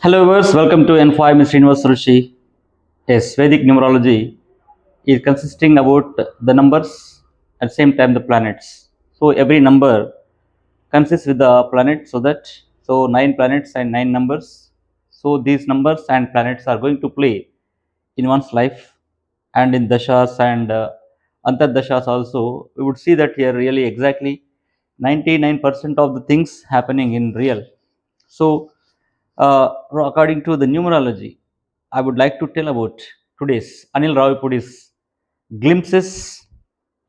Hello viewers, welcome to N5 Mr. Universe Rishi. Yes, Vedic numerology is consisting about the numbers at the same time the planets. So every number consists with the planet, so 9 planets and 9 numbers. So these numbers and planets are going to play in one's life and in dashas and antardashas also. We would see that here really exactly 99% of the things happening in real. So uh, according to the numerology, I would like to tell about today's Anil Ravipudi's glimpses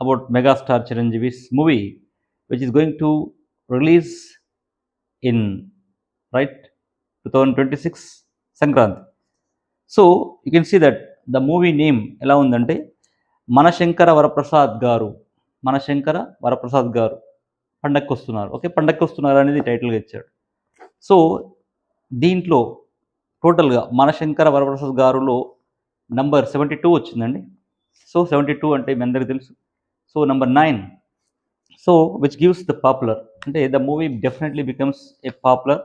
about megastar Chiranjeevi's movie, which is going to release in right 2026 Sankranti. So you can see that the movie name ఎలా ఉందంటే మనశంకర వరప్రసాద్ గారు మనశంకర వరప్రసాద్ గారు పండక్కి వస్తున్నారు. Okay, పండక్కి వస్తున్నారు అనేది టైటిల్గా ఇచ్చాడు. సో దీంట్లో టోటల్గా మనశంకర వరప్రసాద్ గారులో నంబర్ 72 వచ్చిందండి. సో 72 అంటే మీ అందరికీ తెలుసు. So number 9, so which gives the popular, అంటే the movie definitely becomes a popular.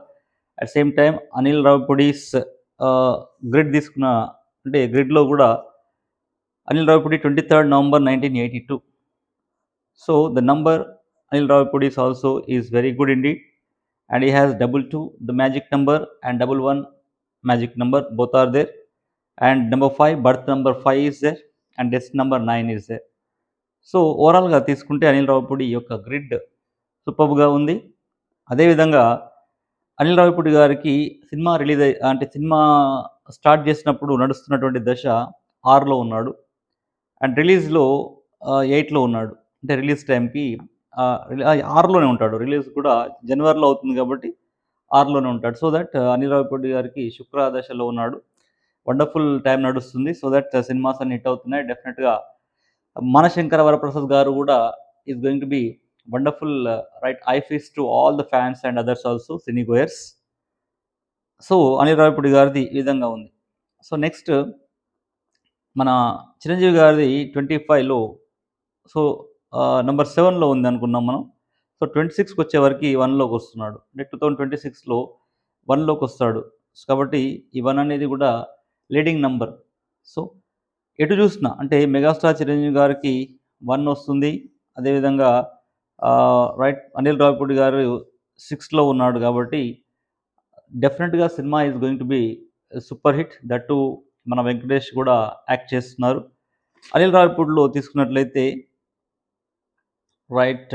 At same time Anil Ravipudi's grid తీసుకున్న, అంటే గ్రిడ్లో కూడా Anil Ravipudi 23rd November 1982. So the number Anil Ravipudi also is very good indeed, and he has double two, the magic number, and double one magic number. Both are there, and number 5, birth number 5 is there, and death number 9 is there. So ఓవరాల్గా తీసుకుంటే అనిల్ రావిపూడి యొక్క grid సూపర్గా ఉంది. అదేవిధంగా అనిల్ రావిపూడి గారికి cinema release అంటే cinema start చేసినప్పుడు నడుస్తున్నటువంటి దశ 6లో ఉన్నాడు, అండ్ రిలీజ్లో 8లో ఉన్నాడు. అంటే రిలీజ్ టైంకి 6లోనే ఉంటాడు. రిలీజ్ కూడా జనవరిలో అవుతుంది కాబట్టి 6లోనే ఉంటాడు. సో దట్ అనిల్ రావిపూడి గారికి శుక్ర దశలో ఉన్నాడు. వండర్ఫుల్ టైం నడుస్తుంది. సో దట్ సినిమాస్ అన్ని హిట్ అవుతున్నాయి. డెఫినెట్గా మనశంకర వరప్రసాద్ గారు కూడా is going to be wonderful, right, I fees to all the fans and others also cine goers. So Anil Ravipudi గారిది ఈ విధంగా ఉంది. సో నెక్స్ట్ మన చిరంజీవి గారిది 25లో, సో నంబర్ 7లో ఉంది అనుకున్నాం మనం. సో 26కి వచ్చేవరకు 1లోకి వస్తున్నాడు. అంటే 2026లో 1లోకి వస్తాడు. కాబట్టి ఈ 1 అనేది కూడా లీడింగ్ నంబర్. సో ఎటు చూసినా అంటే మెగాస్టార్ చిరంజీవి గారికి 1 వస్తుంది. అదేవిధంగా రైట్ అనిల్ రావిపూడి గారు 6లో ఉన్నాడు. కాబట్టి డెఫినెట్గా cinema is going to be super hit. That మన వెంకటేష్ కూడా యాక్ట్ చేస్తున్నారు. అనిల్ రావిపూడిలో తీసుకున్నట్లయితే రైట్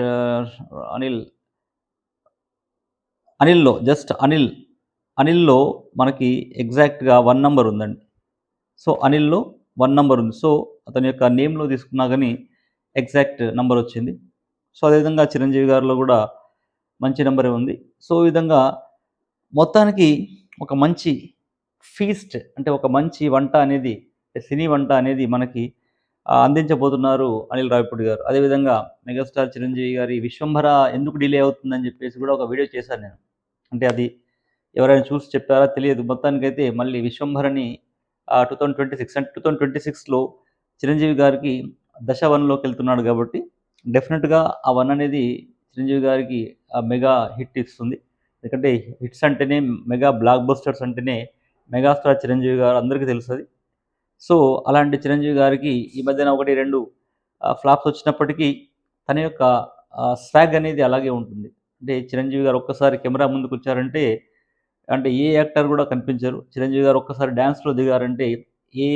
అనిల్లో జస్ట్ అనిల్లో మనకి ఎగ్జాక్ట్గా 1 నంబర్ ఉందండి. సో అనిల్లో 1 నంబర్ ఉంది. సో అతని యొక్క నేమ్లో తీసుకున్నా కానీ ఎగ్జాక్ట్ నంబర్ వచ్చింది. సో అదేవిధంగా చిరంజీవి గారిలో కూడా మంచి నెంబరే ఉంది. సో ఈ విధంగా మొత్తానికి ఒక మంచి ఫీస్ట్, అంటే ఒక మంచి వంట అనేది, సినీ వంట అనేది మనకి అందించబోతున్నారు అనిల్ రావిపూడి గారు. అదేవిధంగా మెగాస్టార్ చిరంజీవి గారి విశ్వంభర ఎందుకు డిలే అవుతుందని చెప్పేసి కూడా ఒక వీడియో చేశాను నేను. అంటే అది ఎవరైనా చూసి చెప్పారా తెలియదు. మొత్తానికైతే మళ్ళీ విశ్వంభరని 2026, అంటే 2026లో చిరంజీవి గారికి దశ 1లోకి వెళ్తున్నాడు కాబట్టి డెఫినెట్గా ఆ 1 అనేది చిరంజీవి గారికి మెగా హిట్ ఇస్తుంది. ఎందుకంటే హిట్స్ అంటేనే, మెగా బ్లాక్ బస్టర్స్ అంటేనే మెగాస్టార్ చిరంజీవి గారు అందరికీ తెలుస్తుంది. సో అలాంటి చిరంజీవి గారికి ఈ మధ్యన 1, 2 ఫ్లాప్స్ వచ్చినప్పటికీ తన యొక్క స్వాగ్ అనేది అలాగే ఉంటుంది. అంటే చిరంజీవి గారు ఒక్కసారి కెమెరా ముందుకు వచ్చారంటే, అంటే ఏ యాక్టర్ కూడా కనిపించరు. చిరంజీవి గారు ఒక్కసారి డ్యాన్స్లో దిగారంటే ఏ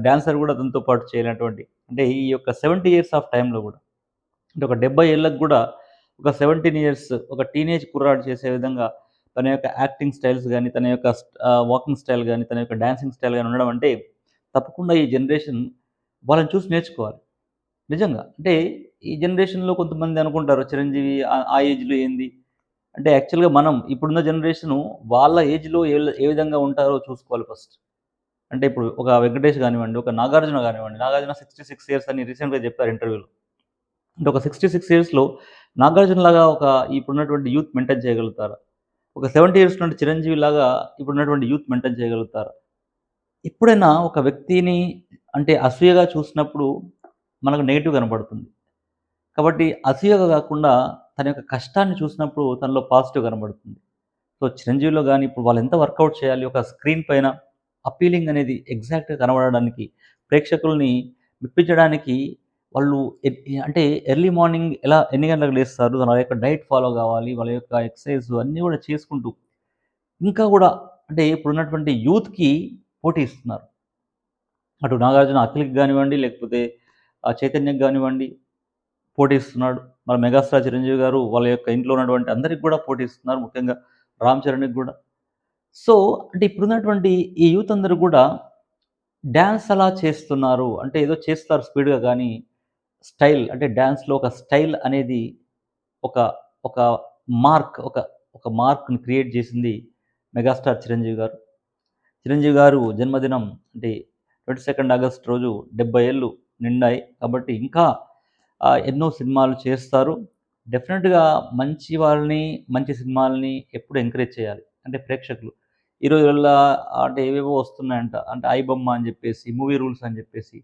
డాన్సర్ కూడా తనతో పాటు చేయనటువంటి, అంటే ఈ యొక్క 70 ఇయర్స్ ఆఫ్ టైంలో కూడా, అంటే ఒక 70 ఏళ్ళకి కూడా ఒక 17 ఇయర్స్ ఒక టీనేజ్ కుర్రాడు చేసే విధంగా తన యొక్క యాక్టింగ్ స్టైల్స్ కానీ, తన యొక్క వాకింగ్ స్టైల్ కానీ, తన యొక్క డాన్సింగ్ స్టైల్ కానీ ఉండడం అంటే తప్పకుండా ఈ జనరేషన్ వాళ్ళని చూసి నేర్చుకోవాలి. నిజంగా. అంటే ఈ జనరేషన్‌లో కొంతమంది అనుకుంటారు చిరంజీవి ఆ ఏజ్‌లో ఏంది? అంటే యాక్చువల్‌గా మనం ఇప్పుడున్న జనరేషను వాళ్ళ ఏజ్‌లో ఏ విధంగా ఉంటారో చూసుకోవాలి ఫస్ట్. అంటే ఇప్పుడు ఒక వెంకటేష్ గానివ్వండి, ఒక నాగార్జున గానివ్వండి. నాగార్జున 66 ఇయర్స్ అని రీసెంట్‌గా చెప్పారు ఇంటర్వ్యూలో. అంటే ఒక 66 ఇయర్స్‌లో నాగార్జునలాగా ఒక ఇప్పుడున్నటువంటి యూత్ మెయింటైన్ చేయగలుగుతారా? ఒక 70 ఇయర్స్ నుండి చిరంజీవిలాగా ఇప్పుడున్నటువంటి యూత్ మెయింటైన్ చేయగలుగుతారా? ఎప్పుడైనా ఒక వ్యక్తిని అంటే అసూయగా చూసినప్పుడు మనకు నెగెటివ్ కనపడుతుంది. కాబట్టి అసూయగా కాకుండా తన యొక్క కష్టాన్ని చూసినప్పుడు తనలో పాజిటివ్ కనబడుతుంది. సో సో, 'చిరంజీవిలో' గాని ఇప్పుడు వాళ్ళు ఎంత వర్కౌట్ చేయాలి ఒక స్క్రీన్ పైన అప్పీలింగ్ అనేది ఎగ్జాక్ట్‌గా కనబడడానికి, ప్రేక్షకుల్ని మెప్పించడానికి వాళ్ళు అంటే ఎర్లీ మార్నింగ్ ఎన్ని గంటలకు లేస్తారు, వాళ్ళ యొక్క డైట్ ఫాలో కావాలి, వాళ్ళ యొక్క ఎక్సర్సైజ్ అన్నీ కూడా చేసుకుంటూ, ఇంకా కూడా అంటే ఇప్పుడున్నటువంటి యూత్‌కి పోటీ ఇస్తున్నారు. అటు 'నాగార్జున' అఖిల్‌కి గానివ్వండి, లేకపోతే 'చైతన్యకి' గానివ్వండి పోటీ ఇస్తున్నాడు. మన మెగాస్టార్ 'చిరంజీవి' గారు వాళ్ళ యొక్క ఇంట్లో ఉన్నటువంటి అందరికి కూడా పోటీ ఇస్తున్నారు. ముఖ్యంగా 'రామ్ చరణ్‌కి' గూడా. సో, అంటే ఇప్పుడున్నటువంటి ఈ యూత్ అందరూ కూడా డాన్స్ ఎలా చేస్తున్నారు? అంటే ఏదో చేస్తారు స్పీడ్‌గా గానీ, స్టైల్ అంటే డాన్స్‌లో ఒక స్టైల్ అనేది ఒక ఒక మార్క్ ఒక ఒక మార్క్‌ని క్రియేట్ చేసింది మెగాస్టార్ 'చిరంజీవి' గారు. 'చిరంజీవి' గారు జన్మదినం అంటే 22 ఆగస్ట్ రోజు 70 ఏళ్ళు నిండాయి. కాబట్టి ఇంకా ఎన్నో సినిమాలు చేస్తారు. డెఫినిట్‌గా మంచి వాళ్ళని, మంచి సినిమాలని ఎప్పుడు ఎంకరేజ్ చేయాలి. అంటే ప్రేక్షకులు. ఈ రోజులల్లా అంటే ఏవేవో వస్తున్నాయంట. అంటే ఐబొమ్మ అని జెప్పేసి, మూవీ రూల్స్ అని జెప్పేసి.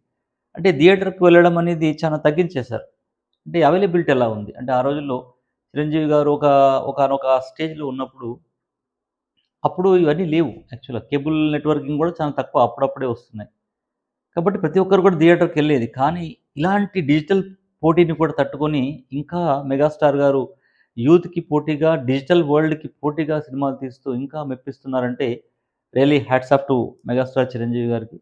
అంటే థియేటర్‌కి వెళ్ళడం అనేది చాలా తగ్గించేశారు. అంటే అవైలబిలిటీ ఎలా ఉంది? అంటే ఆ రోజుల్లో 'చిరంజీవి' గారు ఒకానొక స్టేజ్‌లో ఉన్నప్పుడు, అప్పుడు ఇవన్నీ లేవు యాక్చువల్‌గా. కేబుల్ నెట్వర్కింగ్ గూడా చాలా తక్కువ అప్పుడప్పుడే వస్తున్నాయి. కాబట్టి ప్రతి ఒక్కరు కూడా థియేటర్‌కెళ్ళేది. కానీ ఇలాంటి డిజిటల్ పోటీని కూడా తట్టుకొని ఇంకా మెగాస్టార్ గారు యూత్‌కి పోటీగా, డిజిటల్ వరల్డ్‌కి పోటీగా సినిమాలు తీస్తూ ఇంకా మెప్పిస్తున్నారంటే really hats off to megastar Chiranjeevi గారికి.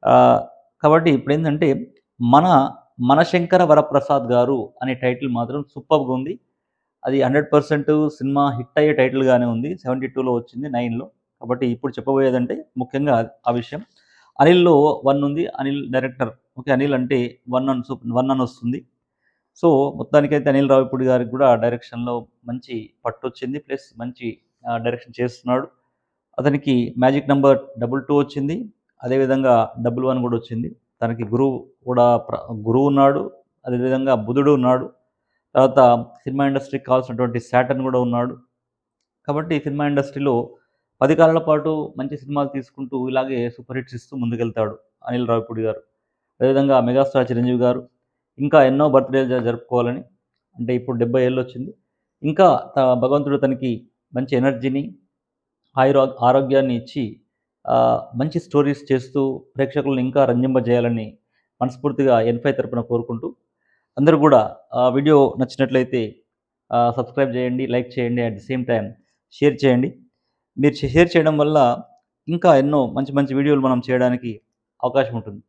ఆహ్, కాబట్టి ఇప్పుడేందంటే మన 'మనశంకర వరప్రసాద్ గారు' అనే టైటిల్ మాత్రం సూపర్బ్‌గుంది. అది 100% సినిమా హిట్ అయ్యే టైటిల్‌గానే ఉంది. 72లో వచ్చింది, 9లో. కాబట్టి ఇప్పుడు చెప్పబోయేదంటే ముఖ్యంగా ఆ విషయం. 'అనిల్‌లో 1 ఉంది. అనిల్ డైరెక్టర్. ఓకే. అనిల్ అంటే 1 అని వస్తుంది. సో, మొత్తానికైతే అనిల్ రావిపూడి గారికి కూడా డైరెక్షన్‌లో మంచి పట్టొచ్చింది. ప్లస్ మంచి డైరెక్షన్ చేస్తున్నాడు. అతనికి మ్యాజిక్ నంబర్ 22 వచ్చింది. అదేవిధంగా 11 కూడా వచ్చింది. తనకి గురువు కూడా గురువు ఉన్నాడు. అదేవిధంగా బుధుడు ఉన్నాడు. తర్వాత సినిమా ఇండస్ట్రీకి కావాల్సినటువంటి సాటర్న్ కూడా ఉన్నాడు. కాబట్టి సినిమా ఇండస్ట్రీలో 10 కాలాల పాటు మంచి సినిమాలు తీసుకుంటూ ఇలాగే సూపర్ హిట్స్ ఇస్తూ ముందుకెళ్తాడు అనిల్ రావిపూడి గారు. అదేవిధంగా మెగాస్టార్ చిరంజీవి గారు ఇంకా ఎన్నో బర్త్‌డేలు జరుపుకోవాలని, అంటే ఇప్పుడు 70 ఏళ్ళొచ్చింది. ఇంకా భగవంతుడు తనకి మంచి ఎనర్జీని, ఆరోగ్యాన్ని ఇచ్చి మంచి స్టోరీస్ చేస్తూ ప్రేక్షకులను ఇంకా రంజింపజేయాలని మనస్ఫూర్తిగా ఎన్‌ఫై తరపున కోరుకుంటూ, అందరూ కూడా వీడియో నచ్చినట్లయితే సబ్స్క్రైబ్ చేయండి, లైక్ చేయండి. At the same time share చేయండి. మీరు షేర్ చేయడం వల్ల ఇంకా ఎన్నో మంచి మంచి వీడియోలు మనం చేయడానికి అవకాశం ఉంటుంది.